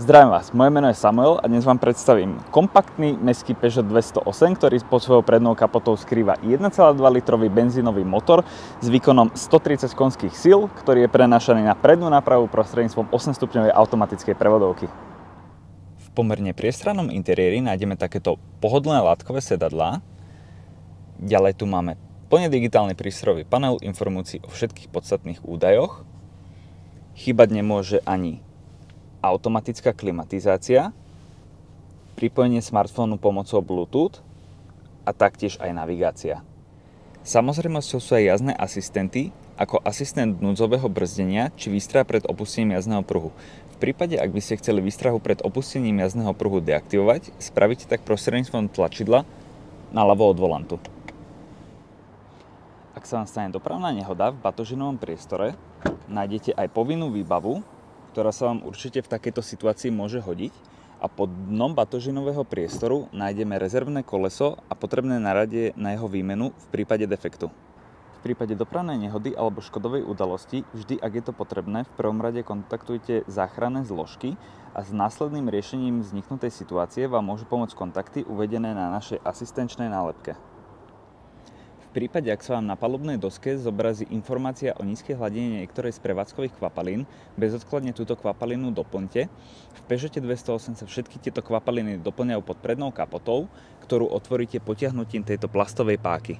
Zdravím vás, moje meno je Samuel a dnes vám predstavím kompaktný mestský Peugeot 208, ktorý pod svojou prednou kapotou skrýva 1,2 litrový benzínový motor s výkonom 130 konských síl, ktorý je prenášaný na prednú nápravu prostredníctvom 8-stupňovej automatickej prevodovky. V pomerne priestrannom interiéri nájdeme takéto pohodlné látkové sedadlá. Ďalej tu máme plne digitálny prístrojový panel informujúci o všetkých podstatných údajoch. Chýbať nemôže ani automatická klimatizácia, pripojenie smartfónu pomocou Bluetooth a taktiež aj navigácia. Samozrejmosťou sú aj jazdné asistenty, ako asistent núdzového brzdenia či výstrah pred opustením jazdného pruhu. V prípade, ak by ste chceli výstrahu pred opustením jazdného pruhu deaktivovať, spravíte tak prostredníctvom tlačidla naľavo od volantu. Ak sa vám stane dopravná nehoda v batožinovom priestore, nájdete aj povinnú výbavu, ktorá sa vám určite v takejto situácii môže hodiť, a pod dnom batožinového priestoru nájdeme rezervné koleso a potrebné naradie na jeho výmenu v prípade defektu. V prípade dopravnej nehody alebo škodovej udalosti, vždy ak je to potrebné, v prvom rade kontaktujte záchranné zložky a s následným riešením vzniknutej situácie vám môžu pomôcť kontakty uvedené na našej asistenčnej nálepke. V prípade, ak sa vám na palubnej doske zobrazí informácia o nízkej hladine niektorej z prevádzkových kvapalín, bezodkladne túto kvapalinu doplňte. V Peugeote 208 sa všetky tieto kvapaliny doplňajú pod prednou kapotou, ktorú otvoríte potiahnutím tejto plastovej páky.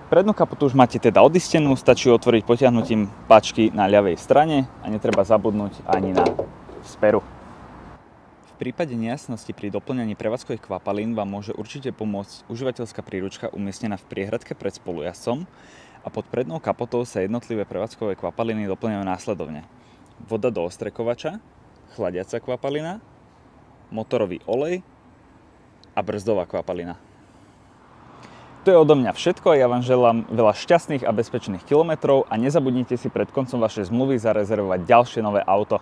Prednú kapotu už máte teda odistenú, stačí otvoriť potiahnutím páčky na ľavej strane a netreba zabudnúť ani na speru. V prípade nejasnosti pri doplňaní prevádzkových kvapalín vám môže určite pomôcť užívateľská príručka umiestnená v priehradke pred spolujazdcom a pod prednou kapotou sa jednotlivé prevádzkové kvapaliny doplňajú následovne: voda do ostrekovača, chladiaca kvapalina, motorový olej a brzdová kvapalina. To je odo mňa všetko a ja vám želám veľa šťastných a bezpečných kilometrov a nezabudnite si pred koncom vašej zmluvy zarezervovať ďalšie nové auto.